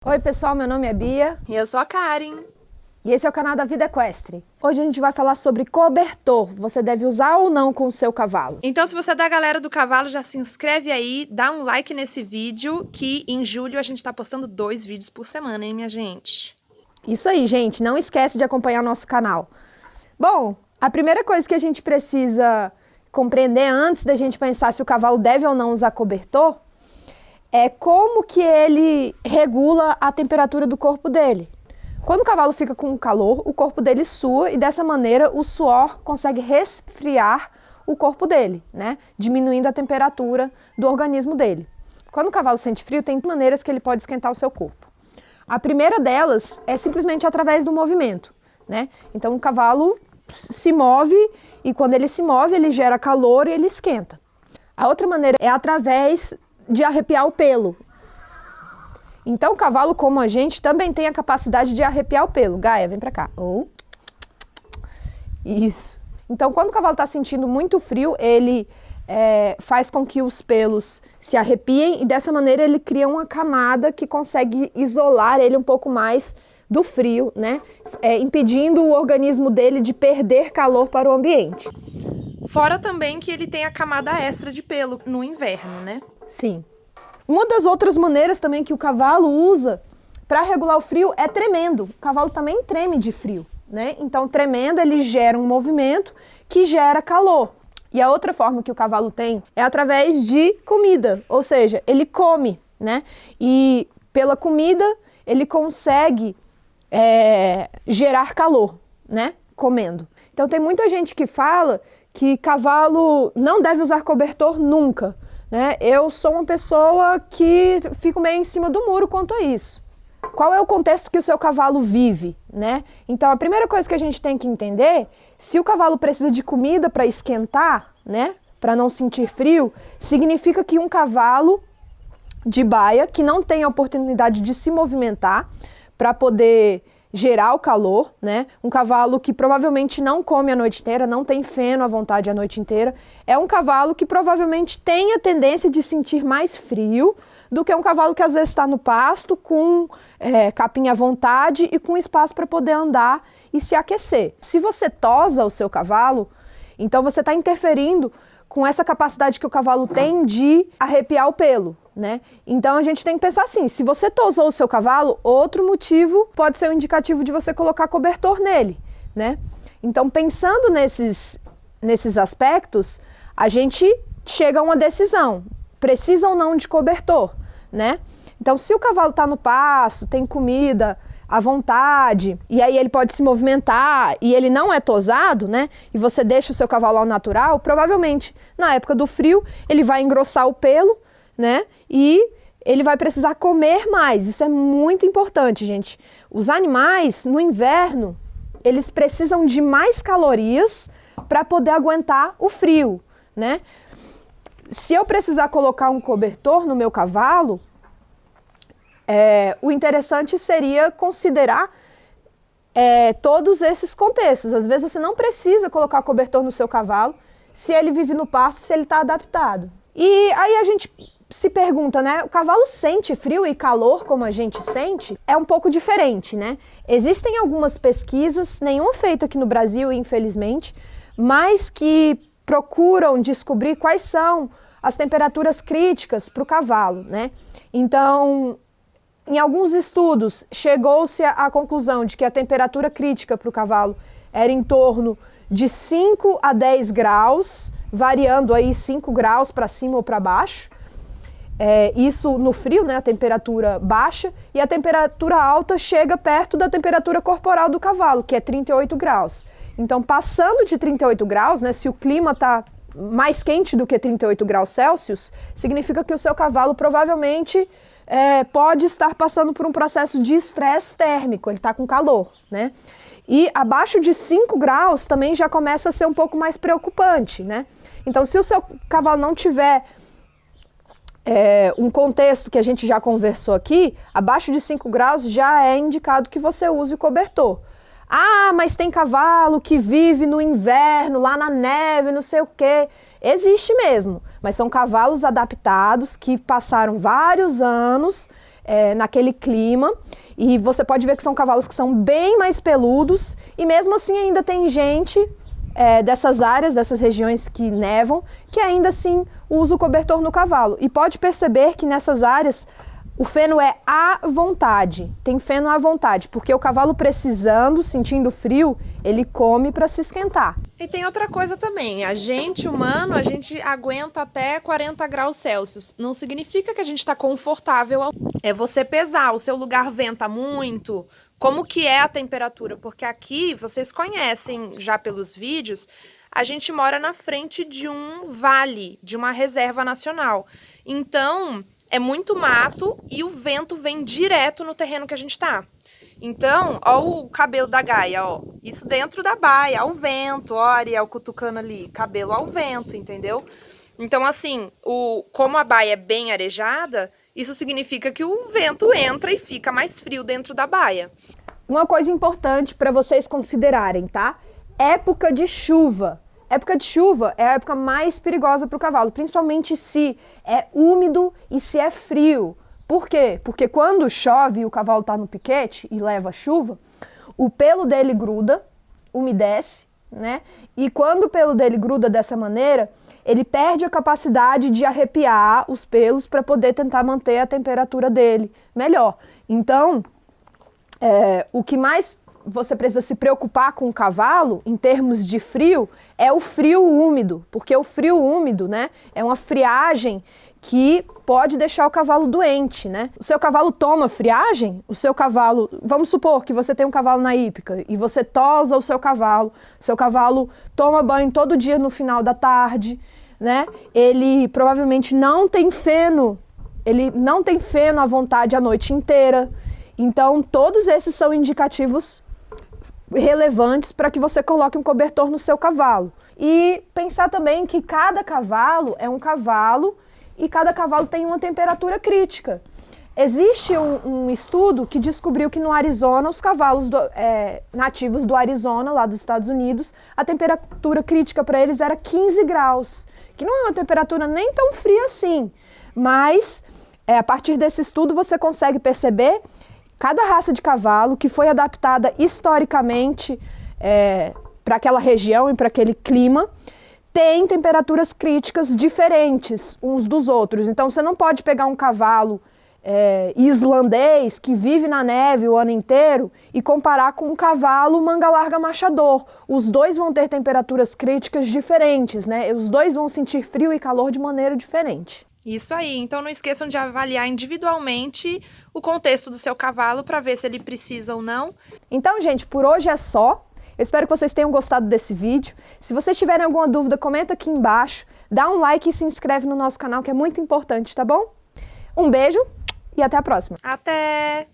Oi pessoal, meu nome é Bia. E eu sou a Karen. E esse é o canal da Vida Equestre. Hoje a gente vai falar sobre cobertor. Você deve usar ou não com o seu cavalo. Então, se você é da galera do cavalo, já se inscreve aí, dá um like nesse vídeo, que em julho a gente tá postando 2 vídeos por semana, hein, minha gente? Isso aí, gente. Não esquece de acompanhar nosso canal. Bom, a primeira coisa que a gente precisa compreender antes da gente pensar se o cavalo deve ou não usar cobertor é como que ele regula a temperatura do corpo dele. Quando o cavalo fica com calor, o corpo dele sua e dessa maneira o suor consegue resfriar o corpo dele, né? Diminuindo a temperatura do organismo dele. Quando o cavalo sente frio, tem maneiras que ele pode esquentar o seu corpo. A primeira delas é simplesmente através do movimento, né? Então o cavalo se move e quando ele se move, ele gera calor e ele esquenta. A outra maneira é através de arrepiar o pelo. Então o cavalo, como a gente, também tem a capacidade de arrepiar o pelo. Gaia, vem pra cá. Isso. Então quando o cavalo está sentindo muito frio, ele faz com que os pelos se arrepiem e dessa maneira ele cria uma camada que consegue isolar ele um pouco mais do frio, né? Impedindo o organismo dele de perder calor para o ambiente. Fora também que ele tem a camada extra de pelo no inverno, né? Sim. Uma das outras maneiras também que o cavalo usa para regular o frio é tremendo. O cavalo também treme de frio, né? Então, tremendo, ele gera um movimento que gera calor. E a outra forma que o cavalo tem é através de comida, ou seja, ele come, né? E pela comida, ele consegue gerar calor, né? Comendo. Então, tem muita gente que fala que cavalo não deve usar cobertor nunca, né? Eu sou uma pessoa que fico meio em cima do muro quanto a isso. Qual é o contexto que o seu cavalo vive, né? Então, a primeira coisa que a gente tem que entender, se o cavalo precisa de comida para esquentar, né? Para não sentir frio, significa que um cavalo de baia, que não tem a oportunidade de se movimentar para poder gerar o calor, né? Um cavalo que provavelmente não come a noite inteira, não tem feno à vontade a noite inteira, é um cavalo que provavelmente tem a tendência de sentir mais frio do que um cavalo que às vezes está no pasto com capinha à vontade e com espaço para poder andar e se aquecer. Se você tosa o seu cavalo, então você está interferindo com essa capacidade que o cavalo tem de arrepiar o pelo, né? Então a gente tem que pensar assim, se você tosou o seu cavalo, outro motivo pode ser um indicativo de você colocar cobertor nele, né? Então pensando nesses aspectos, a gente chega a uma decisão, precisa ou não de cobertor, né? Então se o cavalo está no pasto, tem comida à vontade, e aí ele pode se movimentar e ele não é tosado, né? E você deixa o seu cavalo ao natural, provavelmente na época do frio ele vai engrossar o pelo, né? E ele vai precisar comer mais. Isso é muito importante, gente. Os animais, no inverno, eles precisam de mais calorias para poder aguentar o frio, né? Se eu precisar colocar um cobertor no meu cavalo, o interessante seria considerar todos esses contextos. Às vezes você não precisa colocar cobertor no seu cavalo se ele vive no pasto, se ele está adaptado. E aí a gente se pergunta, né? O cavalo sente frio e calor como a gente sente? É um pouco diferente, né? Existem algumas pesquisas, nenhuma feita aqui no Brasil, infelizmente, mas que procuram descobrir quais são as temperaturas críticas para o cavalo, né? Então, em alguns estudos, chegou-se à conclusão de que a temperatura crítica para o cavalo era em torno de 5 a 10 graus, variando aí 5 graus para cima ou para baixo. Isso no frio, né, a temperatura baixa, e a temperatura alta chega perto da temperatura corporal do cavalo, que é 38 graus. Então, passando de 38 graus, né, se o clima está mais quente do que 38 graus Celsius, significa que o seu cavalo provavelmente pode estar passando por um processo de estresse térmico, ele está com calor, né? E abaixo de 5 graus também já começa a ser um pouco mais preocupante, né? Então, se o seu cavalo não tiver um contexto que a gente já conversou aqui, abaixo de 5 graus já é indicado que você use o cobertor. Ah, mas tem cavalo que vive no inverno, lá na neve, não sei o quê. Existe mesmo, mas são cavalos adaptados que passaram vários anos naquele clima. E você pode ver que são cavalos que são bem mais peludos. E mesmo assim ainda tem gente dessas áreas, dessas regiões que nevam, que ainda assim usa o cobertor no cavalo. E pode perceber que nessas áreas o feno é à vontade, tem feno à vontade, porque o cavalo precisando, sentindo frio, ele come para se esquentar. E tem outra coisa também, a gente humano, a gente aguenta até 40 graus Celsius, não significa que a gente está confortável, é você pesar, o seu lugar venta muito, como que é a temperatura, porque aqui, vocês conhecem já pelos vídeos, a gente mora na frente de um vale, de uma reserva nacional, então é muito mato e o vento vem direto no terreno que a gente tá. Então, ó o cabelo da Gaia, ó. Isso dentro da baia, ao vento, ó, Ariel cutucando ali, cabelo ao vento, entendeu? Então, assim, como a baia é bem arejada, isso significa que o vento entra e fica mais frio dentro da baia. Uma coisa importante para vocês considerarem, tá? Época de chuva. Época de chuva é a época mais perigosa para o cavalo, principalmente se é úmido e se é frio. Por quê? Porque quando chove e o cavalo está no piquete e leva chuva, o pelo dele gruda, umedece, né? E quando o pelo dele gruda dessa maneira, ele perde a capacidade de arrepiar os pelos para poder tentar manter a temperatura dele melhor. Então, o que mais você precisa se preocupar com o cavalo, em termos de frio, é o frio úmido, porque o frio úmido, né, é uma friagem que pode deixar o cavalo doente, né? O seu cavalo toma friagem, o seu cavalo, vamos supor que você tem um cavalo na hípica e você tosa o seu cavalo toma banho todo dia no final da tarde, né? Ele provavelmente não tem feno à vontade a noite inteira. Então, todos esses são indicativos relevantes para que você coloque um cobertor no seu cavalo. E pensar também que cada cavalo é um cavalo e cada cavalo tem uma temperatura crítica. Existe um estudo que descobriu que no Arizona, os cavalos nativos do Arizona, lá dos Estados Unidos, a temperatura crítica para eles era 15 graus, que não é uma temperatura nem tão fria assim, mas a partir desse estudo você consegue perceber cada raça de cavalo que foi adaptada historicamente para aquela região e para aquele clima tem temperaturas críticas diferentes uns dos outros. Então você não pode pegar um cavalo islandês que vive na neve o ano inteiro e comparar com um cavalo manga larga machador. Os dois vão ter temperaturas críticas diferentes, né? Os dois vão sentir frio e calor de maneira diferente. Isso aí, então não esqueçam de avaliar individualmente o contexto do seu cavalo para ver se ele precisa ou não. Então, gente, por hoje é só. Eu espero que vocês tenham gostado desse vídeo. Se vocês tiverem alguma dúvida, comenta aqui embaixo, dá um like e se inscreve no nosso canal, que é muito importante, tá bom? Um beijo e até a próxima. Até!